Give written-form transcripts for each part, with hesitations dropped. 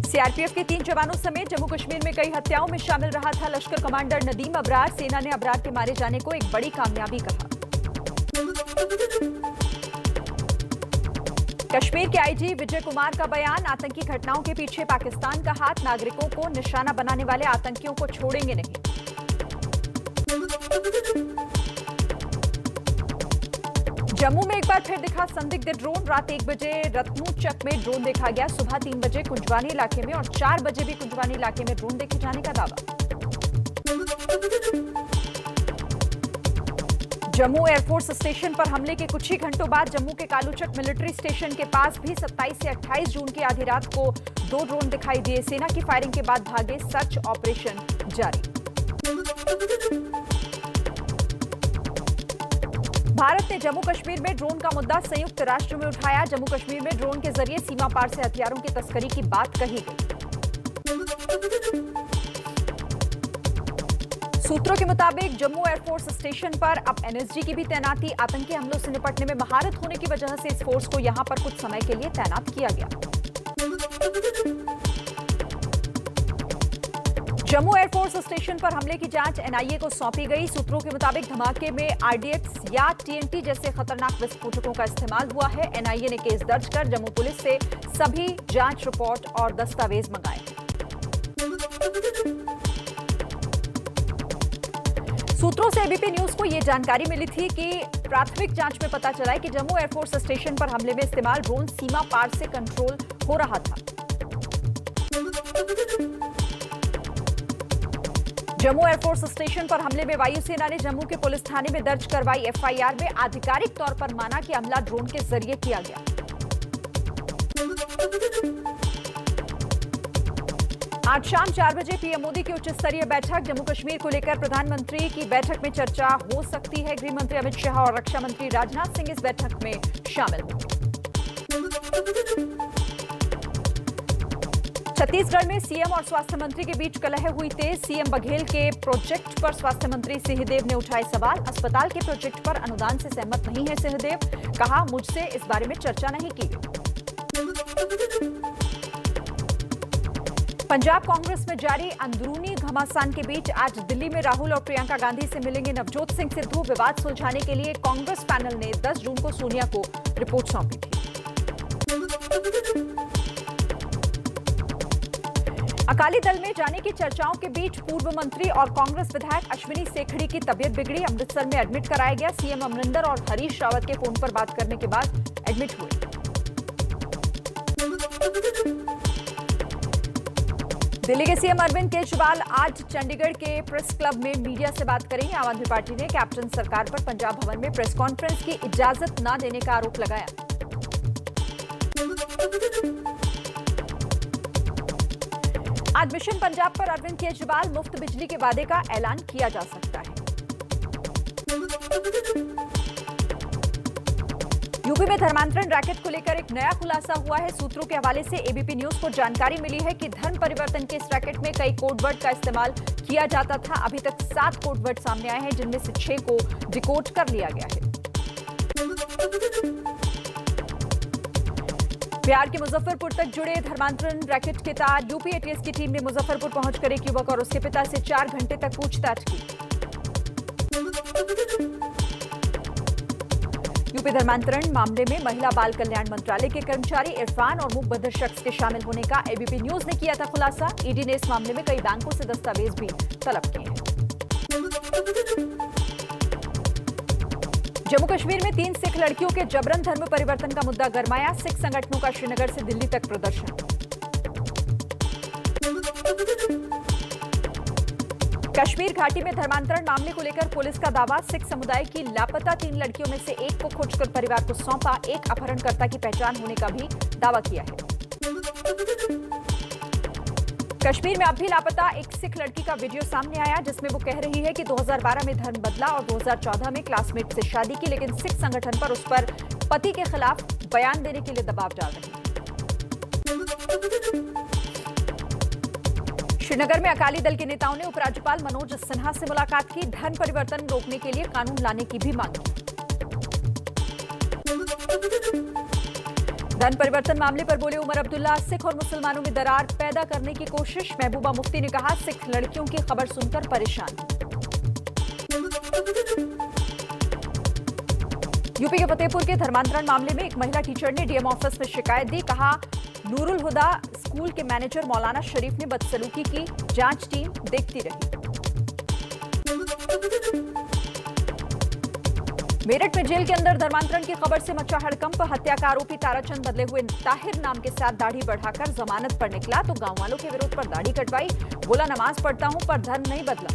CRPF के 3 जवानों समेत जम्मू कश्मीर में कई हत्याओं में शामिल रहा था लश्कर कमांडर नदीम अबरार। सेना ने अबरार के मारे जाने को एक बड़ी कामयाबी कहा। कश्मीर के आईजी विजय कुमार का बयान, आतंकी घटनाओं के पीछे पाकिस्तान का हाथ, नागरिकों को निशाना बनाने वाले आतंकियों को छोड़ेंगे नहीं। जम्मू में एक बार फिर दिखा संदिग्ध ड्रोन। रात 1 बजे रत्नूचक में ड्रोन देखा गया। सुबह 3 बजे कुंजवानी इलाके में और 4 बजे भी कुंजवानी इलाके में ड्रोन देखे जाने का दावा। जम्मू एयरफोर्स स्टेशन पर हमले के कुछ ही घंटों बाद जम्मू के कालूचक मिलिट्री स्टेशन के पास भी 27 से 28 जून की आधी रात को 2 ड्रोन दिखाई दिए। सेना की फायरिंग के बाद भागे, सर्च ऑपरेशन जारी। भारत ने जम्मू कश्मीर में ड्रोन का मुद्दा संयुक्त राष्ट्र में उठाया। जम्मू कश्मीर में ड्रोन के जरिए सीमा पार से हथियारों की तस्करी की बात कही गई। सूत्रों के मुताबिक जम्मू एयरफोर्स स्टेशन पर अब एनएसजी की भी तैनाती। आतंकी हमलों से निपटने में महारत होने की वजह से इस फोर्स को यहां पर कुछ समय के लिए तैनात किया गया। जम्मू एयरफोर्स स्टेशन पर हमले की जांच एनआईए को सौंपी गई। सूत्रों के मुताबिक धमाके में आरडीएक्स या टीएनटी जैसे खतरनाक विस्फोटकों का इस्तेमाल हुआ है। एनआईए ने केस दर्ज कर जम्मू पुलिस से सभी जांच रिपोर्ट और दस्तावेज मंगाए। सूत्रों से एबीपी न्यूज को यह जानकारी मिली थी कि प्राथमिक जांच में पता चला है कि जम्मू एयरफोर्स स्टेशन पर हमले में इस्तेमाल ड्रोन सीमा पार से कंट्रोल हो रहा था। जम्मू एयरफोर्स स्टेशन पर हमले में वायुसेना ने जम्मू के पुलिस थाने में दर्ज करवाई एफआईआर में आधिकारिक तौर पर माना कि हमला ड्रोन के जरिए किया गया। आज शाम 4 बजे पीएम मोदी की उच्च स्तरीय बैठक। जम्मू कश्मीर को लेकर प्रधानमंत्री की बैठक में चर्चा हो सकती है। गृह मंत्री अमित शाह और रक्षा मंत्री राजनाथ सिंह इस बैठक में शामिल होंगे। छत्तीसगढ़ में सीएम और स्वास्थ्य मंत्री के बीच कलह हुई तेज। सीएम बघेल के प्रोजेक्ट पर स्वास्थ्य मंत्री सिंहदेव ने उठाए सवाल। अस्पताल के प्रोजेक्ट पर अनुदान से सहमत नहीं है सिंहदेव। कहा, मुझसे इस बारे में चर्चा नहीं की गई। पंजाब कांग्रेस में जारी अंदरूनी घमासान के बीच आज दिल्ली में राहुल और प्रियंका गांधी से मिलेंगे नवजोत सिंह सिद्धू। विवाद सुलझाने के लिए कांग्रेस पैनल ने 10 जून को सोनिया को रिपोर्ट सौंपी थी। अकाली दल में जाने की चर्चाओं के बीच पूर्व मंत्री और कांग्रेस विधायक अश्विनी सेखड़ी की तबीयत बिगड़ी। अमृतसर में एडमिट कराया गया। सीएम अमरिंदर और हरीश रावत के फोन पर बात करने के बाद एडमिट हुए। दिल्ली के सीएम अरविंद केजरीवाल आज चंडीगढ़ के प्रेस क्लब में मीडिया से बात करेंगे। आम आदमी पार्टी ने कैप्टन सरकार पर पंजाब भवन में प्रेस कॉन्फ्रेंस की इजाजत न देने का आरोप लगाया। आज मिशन पंजाब पर अरविंद केजरीवाल, मुफ्त बिजली के वादे का ऐलान किया जा सकता है। यूपी में धर्मांतरण रैकेट को लेकर एक नया खुलासा हुआ है। सूत्रों के हवाले से एबीपी न्यूज को जानकारी मिली है कि धर्म परिवर्तन के इस रैकेट में कई कोडवर्ड का इस्तेमाल किया जाता था। अभी तक 7 कोडवर्ड सामने आए हैं, जिनमें से 6 को डिकोड कर लिया गया है। बिहार के मुजफ्फरपुर तक जुड़े धर्मांतरण रैकेट के तार। यूपी एटीएस की टीम ने मुजफ्फरपुर पहुंचकर एक युवक और उसके पिता से 4 घंटे तक पूछताछ की। यूपी धर्मांतरण मामले में महिला बाल कल्याण मंत्रालय के कर्मचारी इरफान और मुकबदर शख्स के शामिल होने का एबीपी न्यूज ने किया था खुलासा। ईडी ने इस मामले में कई बैंकों से दस्तावेज भी तलब किए हैं। जम्मू कश्मीर में 3 सिख लड़कियों के जबरन धर्म परिवर्तन का मुद्दा गरमाया। सिख संगठनों का श्रीनगर से दिल्ली तक प्रदर्शन। कश्मीर घाटी में धर्मांतरण मामले को लेकर पुलिस का दावा। सिख समुदाय की लापता 3 लड़कियों में से एक को खोजकर परिवार को सौंपा। एक अपहरणकर्ता की पहचान होने का भी दावा किया है। कश्मीर में अब भी लापता एक सिख लड़की का वीडियो सामने आया, जिसमें वो कह रही है कि 2012 में धर्म बदला और 2014 में क्लासमेट से शादी की, लेकिन सिख संगठन पर उस पर पति के खिलाफ बयान देने के लिए दबाव डाल रही है। श्रीनगर में अकाली दल के नेताओं ने उपराज्यपाल मनोज सिन्हा से मुलाकात की। धर्म परिवर्तन रोकने के लिए कानून लाने की भी मांग की। धर्म परिवर्तन मामले पर बोले उमर अब्दुल्ला, सिख और मुसलमानों में दरार पैदा करने की कोशिश। महबूबा मुफ्ती ने कहा, सिख लड़कियों की खबर सुनकर परेशान। यूपी के फतेहपुर के धर्मांतरण मामले में एक महिला टीचर ने डीएम ऑफिस में शिकायत दी। कहा, नूरुल हुदा स्कूल के मैनेजर मौलाना शरीफ ने बदसलूकी की, जांच टीम देखती रही। मेरठ में जेल के अंदर धर्मांतरण की खबर से मचा हड़कंप। हत्या का आरोपी ताराचंद बदले हुए ताहिर नाम के साथ दाढ़ी बढ़ाकर जमानत पर निकला तो गांव वालों के विरोध पर दाढ़ी कटवाई। बोला, नमाज पढ़ता हूं पर धर्म नहीं बदला।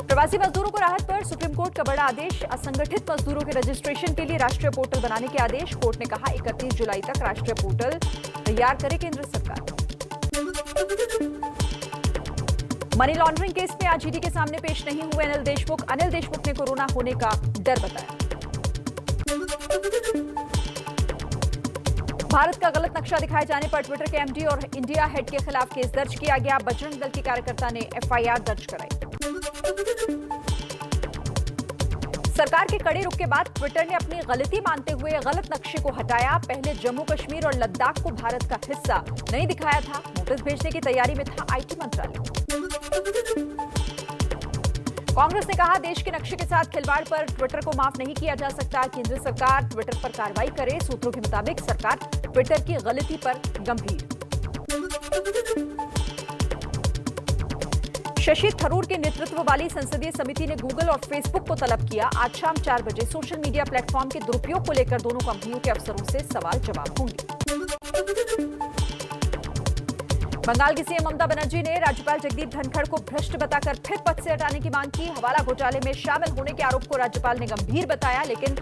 प्रवासी मजदूरों को राहत पर सुप्रीम कोर्ट का बड़ा आदेश। असंगठित मजदूरों के रजिस्ट्रेशन के लिए राष्ट्रीय पोर्टल बनाने के आदेश। कोर्ट ने कहा, 31 जुलाई तक राष्ट्रीय पोर्टल तैयार करे केंद्र सरकार। मनी लॉन्ड्रिंग केस में आज ईडी के सामने पेश नहीं हुए अनिल देशमुख। अनिल देशमुख ने कोरोना होने का डर बताया। भारत का गलत नक्शा दिखाए जाने पर ट्विटर के एमडी और इंडिया हेड के खिलाफ केस दर्ज किया गया। बजरंग दल के कार्यकर्ता ने एफआईआर दर्ज कराई। सरकार के कड़े रुख के बाद ट्विटर ने अपनी गलती मानते हुए गलत नक्शे को हटाया। पहले जम्मू कश्मीर और लद्दाख को भारत का हिस्सा नहीं दिखाया था। नोटिस भेजने की तैयारी में था आईटी मंत्रालय। कांग्रेस ने कहा, देश के नक्शे के साथ खिलवाड़ पर ट्विटर को माफ नहीं किया जा सकता। केंद्र सरकार ट्विटर पर कार्रवाई करे। सूत्रों के मुताबिक सरकार ट्विटर की गलती पर गंभीर। शशि थरूर के नेतृत्व वाली संसदीय समिति ने गूगल और फेसबुक को तलब किया। आज शाम 4 बजे सोशल मीडिया प्लेटफॉर्म के दुरुपयोग को लेकर दोनों कंपनियों के अफसरों से सवाल जवाब होंगे। बंगाल की सीएम ममता बनर्जी ने राज्यपाल जगदीप धनखड़ को भ्रष्ट बताकर फिर पद से हटाने की मांग की। हवाला घोटाले में शामिल होने के आरोप को राज्यपाल ने गंभीर बताया, लेकिन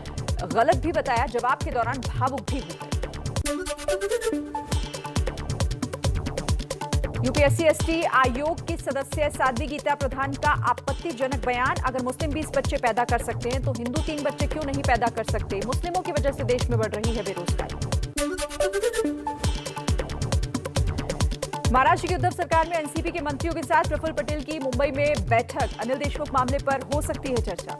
गलत भी बताया। जवाब के दौरान भावुक भी हो गए। यूपीएससी एसटी आयोग की सदस्य साध्वी गीता प्रधान का आपत्तिजनक बयान। अगर मुस्लिम 20 बच्चे पैदा कर सकते हैं तो हिंदू 3 बच्चे क्यों नहीं पैदा कर सकते? मुस्लिमों की वजह से देश में बढ़ रही है बेरोजगारी। महाराष्ट्र की उद्धव सरकार में एनसीपी के मंत्रियों के साथ प्रफुल्ल पटेल की मुंबई में बैठक। अनिल देशमुख मामले पर हो सकती है चर्चा।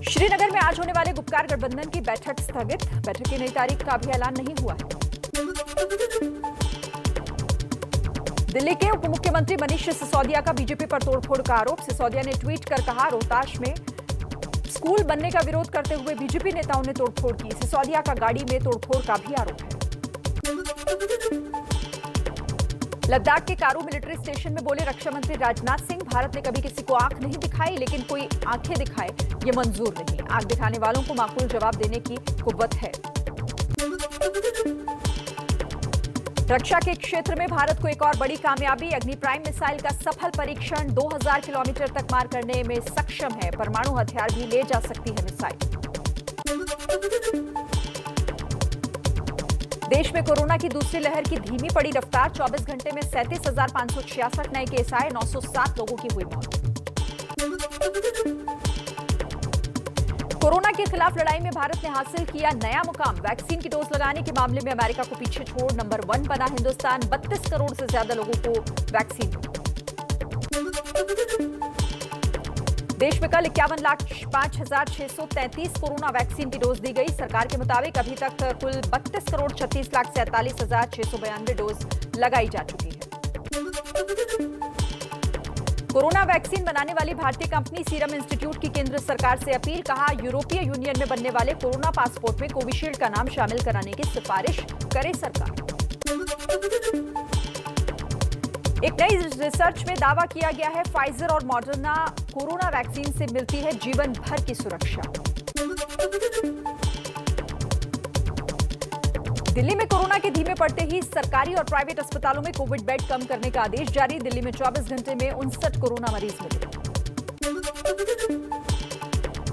श्रीनगर में आज होने वाले गुपकार गठबंधन की बैठक स्थगित। बैठक की नई तारीख का अभी ऐलान नहीं हुआ है। दिल्ली के उप मुख्यमंत्री मनीष सिसोदिया का बीजेपी पर तोड़फोड़ का आरोप। सिसोदिया ने ट्वीट कर कहा, रोहताश में स्कूल बनने का विरोध करते हुए बीजेपी नेताओं ने तोड़फोड़ की। सिसोदिया का गाड़ी में तोड़फोड़ का भी आरोप है। लद्दाख के कारू मिलिट्री स्टेशन में बोले रक्षा मंत्री राजनाथ सिंह, भारत ने कभी किसी को आंख नहीं दिखाई, लेकिन कोई आंखें दिखाए ये मंजूर नहीं। आंख दिखाने वालों को माकूल जवाब देने की कुव्वत है। रक्षा के क्षेत्र में भारत को एक और बड़ी कामयाबी। अग्नि प्राइम मिसाइल का सफल परीक्षण। 2000 किलोमीटर तक मार करने में सक्षम है। परमाणु हथियार भी ले जा सकती है मिसाइल। देश में कोरोना की दूसरी लहर की धीमी पड़ी रफ्तार। 24 घंटे में 37,566 नए केस आए। 907 लोगों की हुई मौत। कोरोना के खिलाफ लड़ाई में भारत ने हासिल किया नया मुकाम। वैक्सीन की डोज लगाने के मामले में अमेरिका को पीछे छोड़ नंबर 1 बना हिंदुस्तान। 32 करोड़ से ज्यादा लोगों को वैक्सीन। देश में कल 51,05,633 कोरोना वैक्सीन की डोज दी गई। सरकार के मुताबिक अभी तक कुल 32,36,43,692 डोज लगाई जा चुकी है। कोरोना वैक्सीन बनाने वाली भारतीय कंपनी सीरम इंस्टीट्यूट की केंद्र सरकार से अपील। कहा, यूरोपीय यूनियन में बनने वाले कोरोना पासपोर्ट में कोविशील्ड का नाम शामिल कराने की सिफारिश करे सरकार। एक नई रिसर्च में दावा किया गया है, फाइजर और मॉडर्ना कोरोना वैक्सीन से मिलती है जीवन भर की सुरक्षा। दिल्ली में कोरोना के धीमे पड़ते ही सरकारी और प्राइवेट अस्पतालों में कोविड बेड कम करने का आदेश जारी। दिल्ली में 24 घंटे में 59 कोरोना मरीज मिले।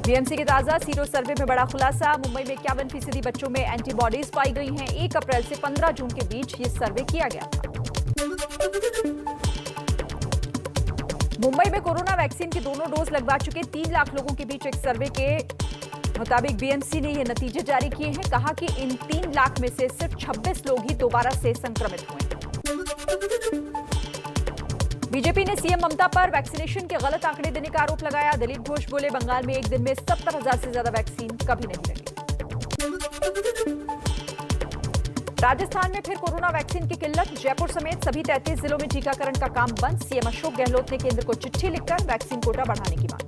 बीएमसी के ताजा सीरो सर्वे में बड़ा खुलासा। मुंबई में 51% बच्चों में एंटीबॉडीज पाई गई हैं। 1 अप्रैल से 15 जून के बीच ये सर्वे किया गया था। मुंबई में कोरोना वैक्सीन के दोनों डोज लगवा चुके 3 लाख लोगों के बीच एक सर्वे के मुताबिक बीएमसी ने ये नतीजे जारी किए हैं। कहा कि इन 3 लाख में से सिर्फ 26 लोग ही दोबारा से संक्रमित हुए। बीजेपी ने सीएम ममता पर वैक्सीनेशन के गलत आंकड़े देने का आरोप लगाया। दिलीप घोष बोले, बंगाल में एक दिन में 70,000 से ज्यादा वैक्सीन कभी नहीं लगी। राजस्थान में फिर कोरोना वैक्सीन की किल्लत। जयपुर समेत सभी 33 जिलों में टीकाकरण का काम बंद। सीएम अशोक गहलोत ने केंद्र को चिट्ठी लिखकर वैक्सीन कोटा बढ़ाने की मांग।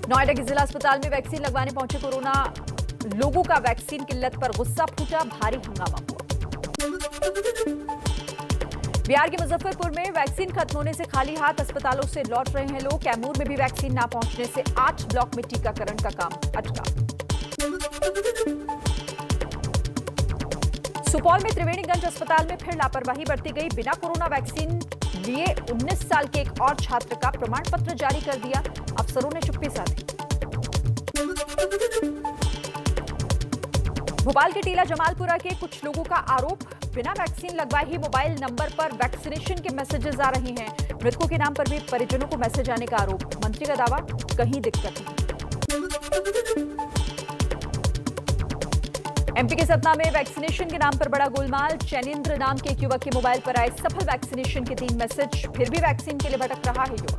नोएडा के जिला अस्पताल में वैक्सीन लगवाने पहुंचे कोरोना लोगों का वैक्सीन किल्लत पर गुस्सा फूटा, भारी हंगामा हुआ। बिहार के मुजफ्फरपुर में वैक्सीन खत्म होने से खाली हाथ अस्पतालों से लौट रहे हैं लोग। कैमूर में भी वैक्सीन ना पहुंचने से 8 ब्लॉक में टीकाकरण का काम अटका। सुपौल में त्रिवेणीगंज अस्पताल में फिर लापरवाही बरती गई। बिना कोरोना वैक्सीन लिए 19 साल के एक और छात्र का प्रमाण पत्र जारी कर दिया। अफसरों ने चुप्पी साधी। भोपाल के टीला जमालपुरा के कुछ लोगों का आरोप, बिना वैक्सीन लगवाए ही मोबाइल नंबर पर वैक्सीनेशन के मैसेजेस आ रहे हैं। मृतकों के नाम पर भी परिजनों को मैसेज आने का आरोप। मंत्री का दावा, कहीं दिक्कत नहीं। एमपी के सतना में वैक्सीनेशन के नाम पर बड़ा गोलमाल। चैनेंद्र नाम के एक युवक के मोबाइल पर आए सफल वैक्सीनेशन के 3 मैसेज, फिर भी वैक्सीन के लिए भटक रहा है युवक।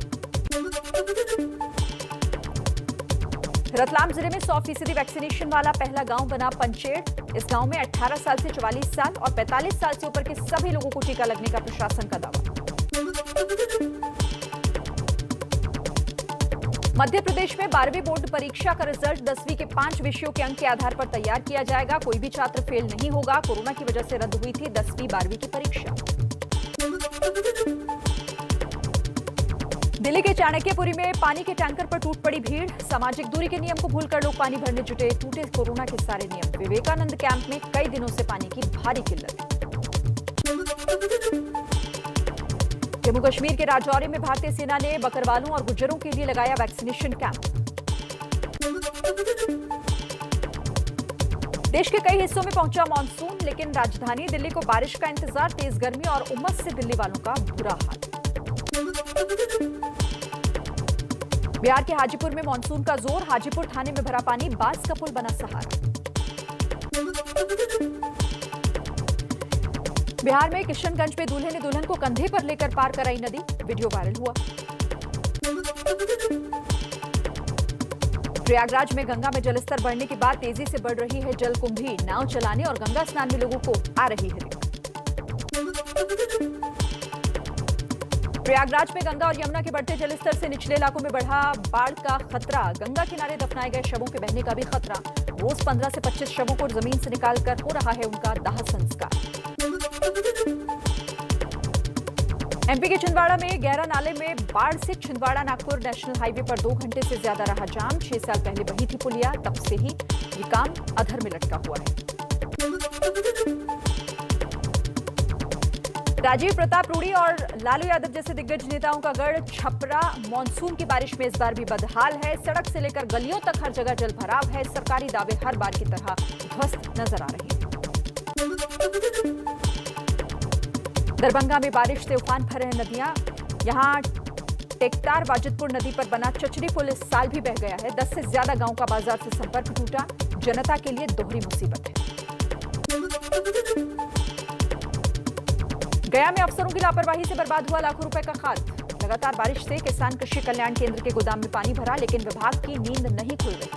रतलाम जिले में 100% वैक्सीनेशन वाला पहला गांव बना पंचेड़। इस गांव में 18 साल से 44 साल और 45 साल से ऊपर के सभी लोगों को टीका लगने का प्रशासन का दावा। मध्य प्रदेश में 12वीं बोर्ड परीक्षा का रिजल्ट 10वीं के 5 विषयों के अंक के आधार पर तैयार किया जाएगा। कोई भी छात्र फेल नहीं होगा। कोरोना की वजह से रद्द हुई थी 10वीं 12वीं की परीक्षा। दिल्ली के चाणक्यपुरी में पानी के टैंकर पर टूट पड़ी भीड़। सामाजिक दूरी के नियम को भूलकर लोग पानी भरने जुटे। टूटे कोरोना के सारे नियम। विवेकानंद कैंप में कई दिनों से पानी की भारी किल्लत। जम्मू कश्मीर के राजौरी में भारतीय सेना ने बकरवालों और गुज्जरों के लिए लगाया वैक्सीनेशन कैंप। देश के कई हिस्सों में पहुंचा मानसून, लेकिन राजधानी दिल्ली को बारिश का इंतजार। तेज गर्मी और उमस से दिल्ली वालों का बुरा हाल। बिहार के हाजीपुर में मानसून का जोर। हाजीपुर थाने में भरा पानी, बांस का पुल बना सहारा। बिहार में किशनगंज में दूल्हे ने दुल्हन को कंधे पर लेकर पार कराई नदी। वीडियो वायरल हुआ। प्रयागराज में गंगा में जलस्तर बढ़ने के बाद तेजी से बढ़ रही है जलकुंभी। नाव चलाने और गंगा स्नान में लोगों को आ रही है दिक्कत। प्रयागराज में गंगा और यमुना के बढ़ते जलस्तर से निचले इलाकों में बढ़ा बाढ़ का खतरा। गंगा किनारे दफनाए गए शवों के बहने का भी खतरा। रोज 15 से 25 शवों को जमीन से निकालकर हो रहा है उनका दाह संस्कार। एमपी के छिंदवाड़ा में गहरा नाले में बाढ़ से छिंदवाड़ा नागपुर नेशनल हाईवे पर 2 घंटे से ज्यादा रहा जाम। 6 साल पहले बही थी पुलिया, तब से ही ये काम अधर में लटका हुआ है। राजीव प्रताप रूडी और लालू यादव जैसे दिग्गज नेताओं का गढ़ छपरा मानसून की बारिश में इस बार भी बदहाल है। सड़क से लेकर गलियों तक हर जगह जल भराव है। सरकारी दावे हर बार की तरह ध्वस्त नजर आ रहे हैं। दरभंगा में बारिश से उफान पर हैं नदियां। यहां टेकटार वाजिदपुर नदी पर बना चचरी पुल इस साल भी बह गया है। 10 से ज्यादा गांव का बाजार से संपर्क टूटा। जनता के लिए दोहरी मुसीबत है। गया में अफसरों की लापरवाही से बर्बाद हुआ लाखों रुपए का खाद। लगातार बारिश से किसान कृषि कल्याण केंद्र के गोदाम में पानी भरा, लेकिन विभाग की नींद नहीं खुल रही।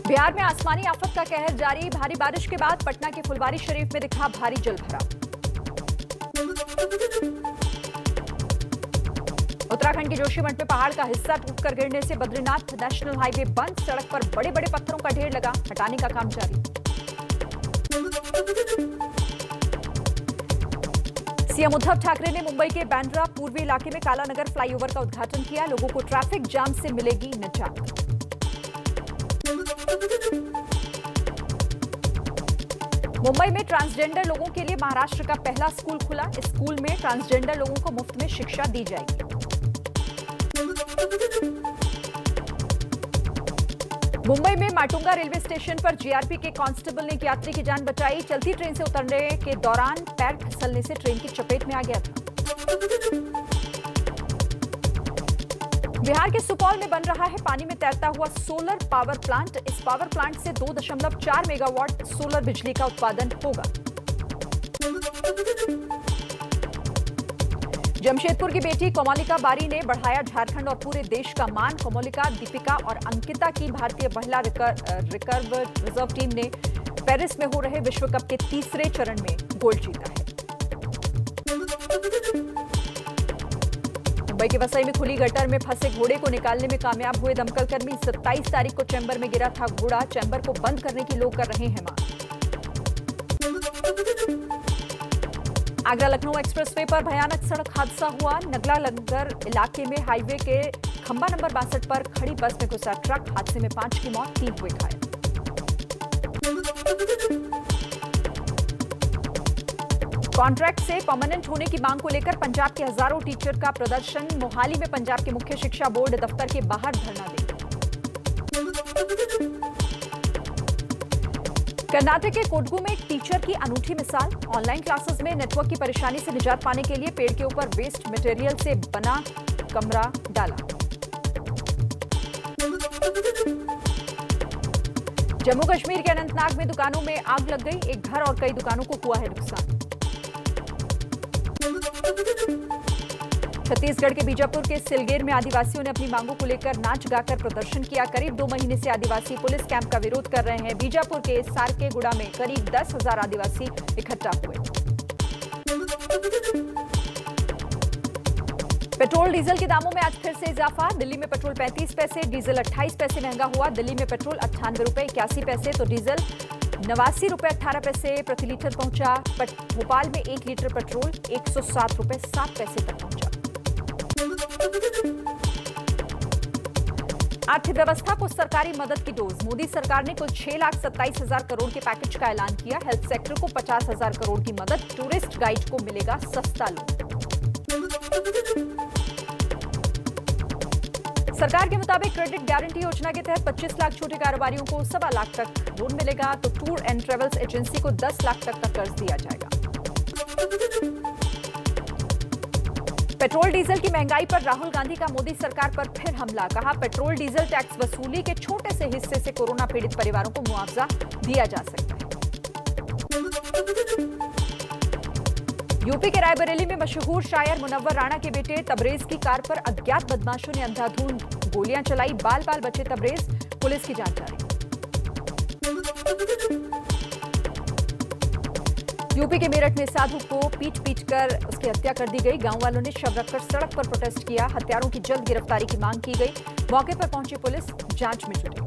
बिहार में आसमानी आफत का कहर जारी। भारी बारिश के बाद पटना के फुलवारी शरीफ में दिखा भारी जलभराव। उत्तराखंड के जोशीमठ में पहाड़ का हिस्सा टूटकर गिरने से बद्रीनाथ नेशनल हाईवे बंद। सड़क पर बड़े बड़े पत्थरों का ढेर लगा, हटाने का काम जारी। सीएम उद्धव ठाकरे ने मुंबई के बांद्रा पूर्वी इलाके में कालानगर फ्लाईओवर का उद्घाटन किया। लोगों को ट्रैफिक जाम से मिलेगी निजात। मुंबई में ट्रांसजेंडर लोगों के लिए महाराष्ट्र का पहला स्कूल खुला। इस स्कूल में ट्रांसजेंडर लोगों को मुफ्त में शिक्षा दी जाएगी। मुंबई में माटुंगा रेलवे स्टेशन पर जीआरपी के कांस्टेबल ने एक यात्री की जान बचाई। चलती ट्रेन से उतरने के दौरान पैर फिसलने से ट्रेन की चपेट में आ गया था। बिहार के सुपौल में बन रहा है पानी में तैरता हुआ सोलर पावर प्लांट। इस पावर प्लांट से 2.4 मेगावाट सोलर बिजली का उत्पादन होगा। जमशेदपुर की बेटी कोमोलिका बारी ने बढ़ाया झारखंड और पूरे देश का मान। कोमोलिका, दीपिका और अंकिता की भारतीय महिला रिजर्व टीम ने पेरिस में हो रहे विश्व कप के तीसरे चरण में गोल्ड जीता है। मुंबई के वसई में खुली गटर में फंसे घोड़े को निकालने में कामयाब हुए दमकल कर्मी। 27 तारीख को चैम्बर में गिरा था घोड़ा। चैम्बर को बंद करने की लोग कर रहे हैं मांग। आगरा लखनऊ एक्सप्रेसवे पर भयानक सड़क हादसा हुआ। नगला लंगर इलाके में हाईवे के खंबा नंबर 62 पर खड़ी बस में घुसा ट्रक। हादसे में 5 की मौत, 3 हुए घायल। कॉन्ट्रैक्ट से परमानेंट होने की मांग को लेकर पंजाब के हजारों टीचर का प्रदर्शन। मोहाली में पंजाब के मुख्य शिक्षा बोर्ड दफ्तर के बाहर धरना देंगे। कर्नाटक के कोडगू में एक टीचर की अनूठी मिसाल। ऑनलाइन क्लासेस में नेटवर्क की परेशानी से निजात पाने के लिए पेड़ के ऊपर वेस्ट मटेरियल से बना कमरा डाला। जम्मू कश्मीर के अनंतनाग में दुकानों में आग लग गई। एक घर और कई दुकानों को हुआ है नुकसान। छत्तीसगढ़ के बीजापुर के सिलगेर में आदिवासियों ने अपनी मांगों को लेकर नाच गाकर प्रदर्शन किया। करीब 2 महीने से आदिवासी पुलिस कैंप का विरोध कर रहे हैं। बीजापुर के सारकेगुड़ा में करीब 10,000 आदिवासी इकट्ठा हुए। पेट्रोल डीजल के दामों में आज फिर से इजाफा। दिल्ली में पेट्रोल 35 पैसे, डीजल 28 पैसे महंगा हुआ। दिल्ली में पेट्रोल 98 रुपए 81 पैसे तो डीजल 89 रुपए 18 पैसे प्रति लीटर पहुंचा। भोपाल में 1 लीटर पेट्रोल 107 रुपए 7 पैसे तक पहुंचा। अर्थव्यवस्था को सरकारी मदद की डोज। मोदी सरकार ने कुल 6,27,000 करोड़ के पैकेज का ऐलान किया। हेल्थ सेक्टर को 50,000 करोड़ की मदद। टूरिस्ट गाइड को मिलेगा सस्ता लोन। सरकार के मुताबिक क्रेडिट गारंटी योजना के तहत 25 लाख छोटे कारोबारियों को 1.25 लाख तक लोन मिलेगा तो टूर एंड ट्रेवल्स एजेंसी को 10 लाख तक का कर्ज दिया जाएगा। पेट्रोल डीजल की महंगाई पर राहुल गांधी का मोदी सरकार पर फिर हमला। कहा, पेट्रोल डीजल टैक्स वसूली के छोटे से हिस्से से कोरोना पीड़ित परिवारों को मुआवजा दिया जा सकता है। यूपी के रायबरेली में मशहूर शायर मुनव्वर राणा के बेटे तबरेज की कार पर अज्ञात बदमाशों ने अंधाधुंध गोलियां चलाई। बाल बाल बचे तबरेज, पुलिस की जांच जारी। यूपी के मेरठ में साधु को पीट कर उसकी हत्या कर दी गई। गांव वालों ने शव रखकर सड़क पर प्रोटेस्ट किया। हत्यारों की जल्द गिरफ्तारी की मांग की गई। मौके पर पहुंची पुलिस जांच में जुटी।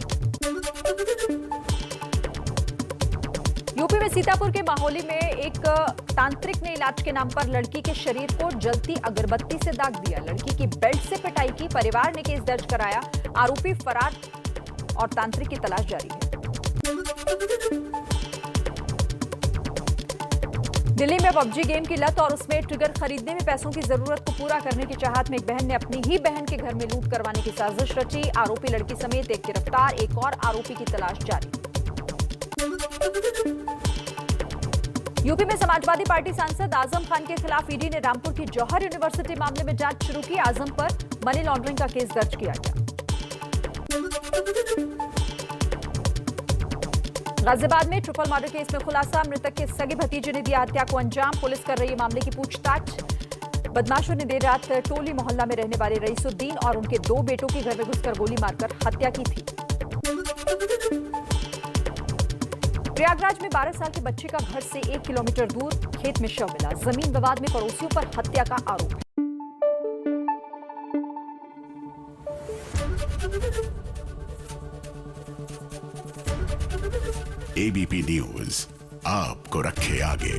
यूपी में सीतापुर के माहौली में एक तांत्रिक ने इलाज के नाम पर लड़की के शरीर को जलती अगरबत्ती से दाग दिया। लड़की की बेल्ट से पिटाई की। परिवार ने केस दर्ज कराया। आरोपी फरार और तांत्रिक की तलाश जारी है। दिल्ली में पबजी गेम की लत और उसमें ट्रिगर खरीदने में पैसों की जरूरत को पूरा करने की चाहत में एक बहन ने अपनी ही बहन के घर में लूट करवाने की साजिश रची। आरोपी लड़की समेत एक गिरफ्तार, एक और आरोपी की तलाश जारी। यूपी में समाजवादी पार्टी सांसद आजम खान के खिलाफ ईडी ने रामपुर की जौहर यूनिवर्सिटी मामले में जांच शुरू की। आजम पर मनी लॉन्ड्रिंग का केस दर्ज किया गया। गाजियाबाद में ट्रिपल मर्डर केस में खुलासा। मृतक के सगे भतीजे ने दिया हत्या को अंजाम। पुलिस कर रही है मामले की पूछताछ। बदमाशों ने देर रात टोली मोहल्ला में रहने वाले रईसुद्दीन और उनके 2 बेटों के घर में घुसकर गोली मारकर हत्या की थी। प्रयागराज में 12 साल के बच्चे का घर से 1 किलोमीटर दूर खेत में शव मिला। जमीन विवाद में पड़ोसियों पर हत्या का आरोप है। एबीपी न्यूज आपको रखे आगे।